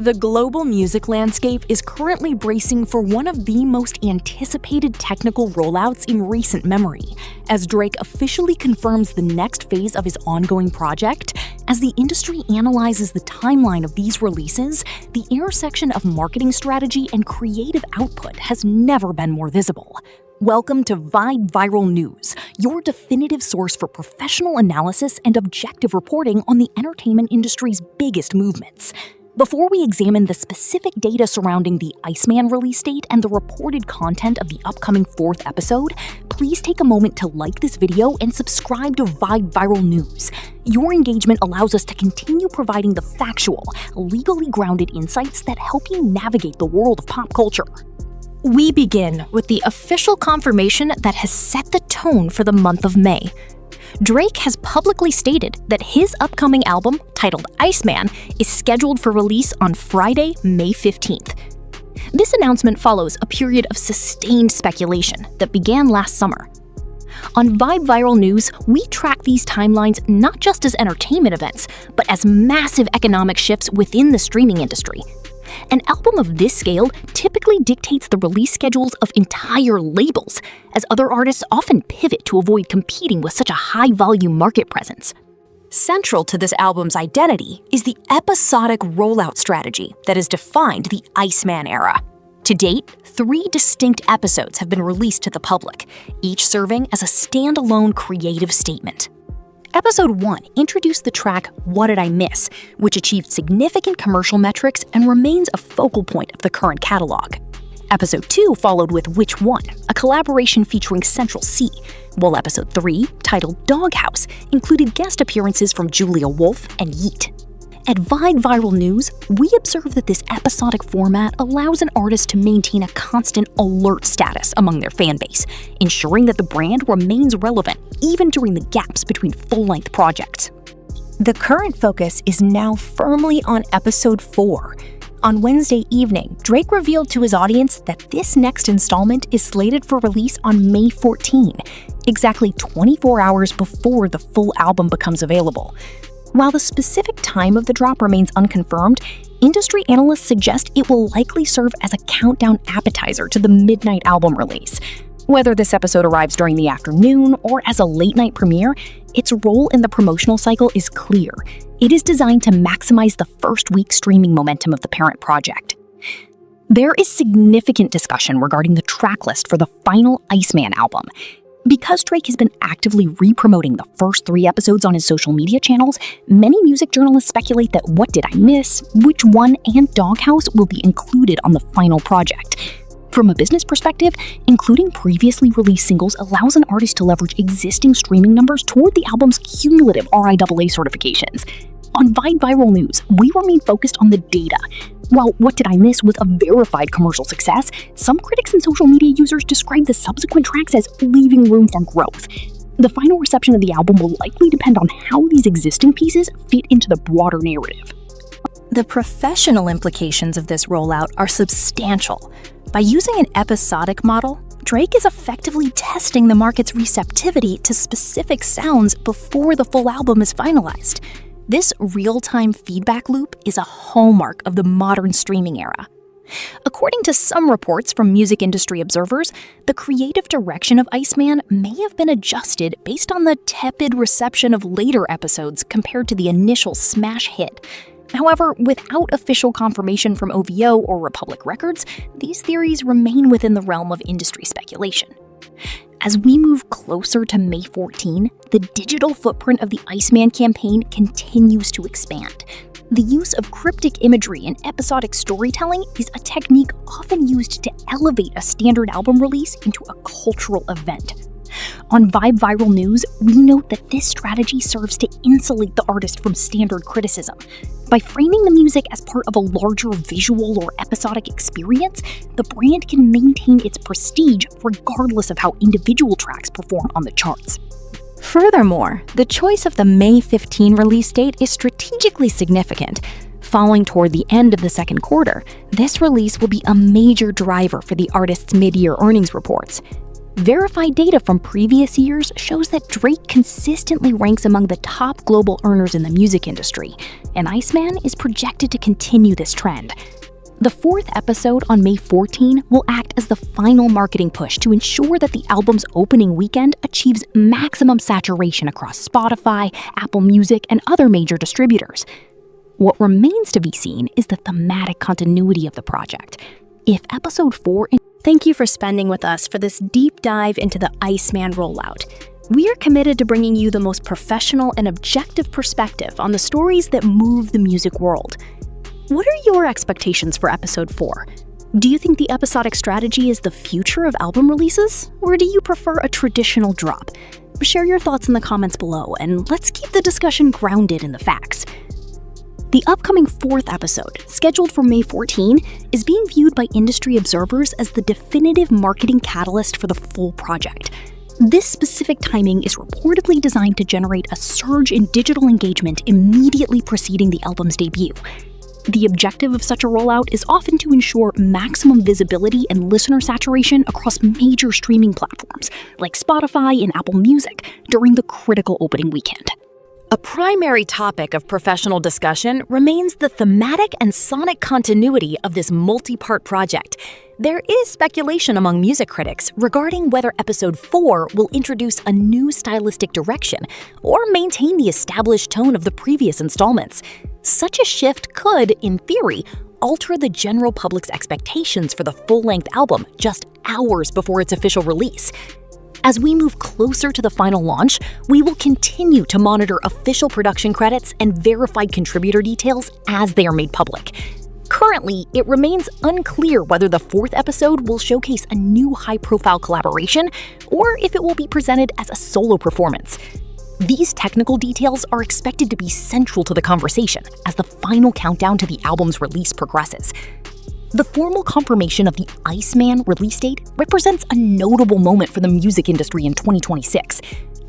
The global music landscape is currently bracing for one of the most anticipated technical rollouts in recent memory, as Drake officially confirms the next phase of his ongoing project. As the industry analyzes the timeline of these releases, the intersection of marketing strategy and creative output has never been more visible. Welcome to Vibe Viral News, your definitive source for professional analysis and objective reporting on the entertainment industry's biggest movements. Before we examine the specific data surrounding the Iceman release date and the reported content of the upcoming 4th episode, please take a moment to like this video and subscribe to Vibe Viral News. Your engagement allows us to continue providing the factual, legally grounded insights that help you navigate the world of pop culture. We begin with the official confirmation that has set the tone for the month of May. Drake has publicly stated that his upcoming album, titled Iceman, is scheduled for release on Friday, May 15th. This announcement follows a period of sustained speculation that began last summer. On Vibe Viral News, we track these timelines not just as entertainment events, but as massive economic shifts within the streaming industry. An album of this scale typically dictates the release schedules of entire labels, as other artists often pivot to avoid competing with such a high-volume market presence. Central to this album's identity is the episodic rollout strategy that has defined the Iceman era. To date, 3 distinct episodes have been released to the public, each serving as a standalone creative statement. Episode 1 introduced the track What Did I Miss?, which achieved significant commercial metrics and remains a focal point of the current catalog. Episode 2 followed with Which One?, a collaboration featuring Central C, while Episode 3, titled Doghouse, included guest appearances from Julia Wolf and Yeet. At Vibe Viral News, we observe that this episodic format allows an artist to maintain a constant alert status among their fanbase, ensuring that the brand remains relevant even during the gaps between full-length projects. The current focus is now firmly on Episode 4. On Wednesday evening, Drake revealed to his audience that this next installment is slated for release on May 14, exactly 24 hours before the full album becomes available. While the specific time of the drop remains unconfirmed, industry analysts suggest it will likely serve as a countdown appetizer to the midnight album release. Whether this episode arrives during the afternoon or as a late-night premiere, its role in the promotional cycle is clear. It is designed to maximize the first-week streaming momentum of the parent project. There is significant discussion regarding the track list for the final Iceman album. Because Drake has been actively re-promoting the first 3 episodes on his social media channels, many music journalists speculate that What Did I Miss?, Which One?, and Doghouse will be included on the final project. From a business perspective, including previously released singles allows an artist to leverage existing streaming numbers toward the album's cumulative RIAA certifications. On Vibe Viral News, we remain focused on the data. While What Did I Miss? Was a verified commercial success, some critics and social media users describe the subsequent tracks as leaving room for growth. The final reception of the album will likely depend on how these existing pieces fit into the broader narrative. The professional implications of this rollout are substantial. By using an episodic model, Drake is effectively testing the market's receptivity to specific sounds before the full album is finalized. This real-time feedback loop is a hallmark of the modern streaming era. According to some reports from music industry observers, the creative direction of Iceman may have been adjusted based on the tepid reception of later episodes compared to the initial smash hit. However, without official confirmation from OVO or Republic Records, these theories remain within the realm of industry speculation. As we move closer to May 14, the digital footprint of the Iceman campaign continues to expand. The use of cryptic imagery and episodic storytelling is a technique often used to elevate a standard album release into a cultural event. On Vibe Viral News, we note that this strategy serves to insulate the artist from standard criticism. By framing the music as part of a larger visual or episodic experience, the brand can maintain its prestige regardless of how individual tracks perform on the charts. Furthermore, the choice of the May 15 release date is strategically significant. Falling toward the end of the second quarter, this release will be a major driver for the artist's mid-year earnings reports. Verified data from previous years shows that Drake consistently ranks among the top global earners in the music industry, and Iceman is projected to continue this trend. The fourth episode on May 14 will act as the final marketing push to ensure that the album's opening weekend achieves maximum saturation across Spotify, Apple Music, and other major distributors. What remains to be seen is the thematic continuity of the project. If episode 4... Thank you for spending with us for this deep dive into the Iceman rollout. We are committed to bringing you the most professional and objective perspective on the stories that move the music world. What are your expectations for episode 4? Do you think the episodic strategy is the future of album releases, or do you prefer a traditional drop? Share your thoughts in the comments below, and let's keep the discussion grounded in the facts. The upcoming fourth episode, scheduled for May 14, is being viewed by industry observers as the definitive marketing catalyst for the full project. This specific timing is reportedly designed to generate a surge in digital engagement immediately preceding the album's debut. The objective of such a rollout is often to ensure maximum visibility and listener saturation across major streaming platforms like Spotify and Apple Music during the critical opening weekend. A primary topic of professional discussion remains the thematic and sonic continuity of this multi-part project. There is speculation among music critics regarding whether episode 4 will introduce a new stylistic direction or maintain the established tone of the previous installments. Such a shift could, in theory, alter the general public's expectations for the full-length album just hours before its official release. As we move closer to the final launch, we will continue to monitor official production credits and verified contributor details as they are made public. Currently, it remains unclear whether the fourth episode will showcase a new high-profile collaboration or if it will be presented as a solo performance. These technical details are expected to be central to the conversation as the final countdown to the album's release progresses. The formal confirmation of the Iceman release date represents a notable moment for the music industry in 2026.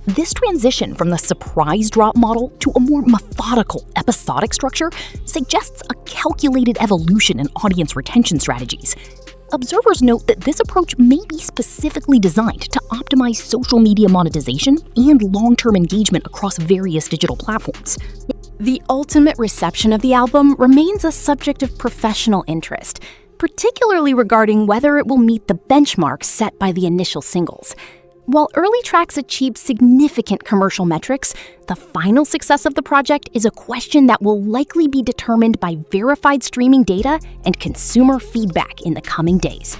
This transition from the surprise drop model to a more methodical, episodic structure suggests a calculated evolution in audience retention strategies. Observers note that this approach may be specifically designed to optimize social media monetization and long-term engagement across various digital platforms. The ultimate reception of the album remains a subject of professional interest, particularly regarding whether it will meet the benchmarks set by the initial singles. While early tracks achieved significant commercial metrics, the final success of the project is a question that will likely be determined by verified streaming data and consumer feedback in the coming days.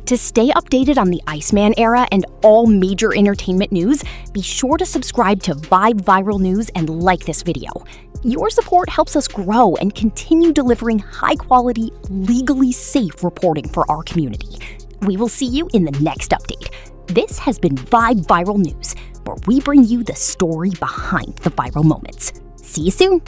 To stay updated on the Iceman era and all major entertainment news, be sure to subscribe to Vibe Viral News and like this video. Your support helps us grow and continue delivering high-quality, legally safe reporting for our community. We will see you in the next update. This has been Vibe Viral News, where we bring you the story behind the viral moments. See you soon!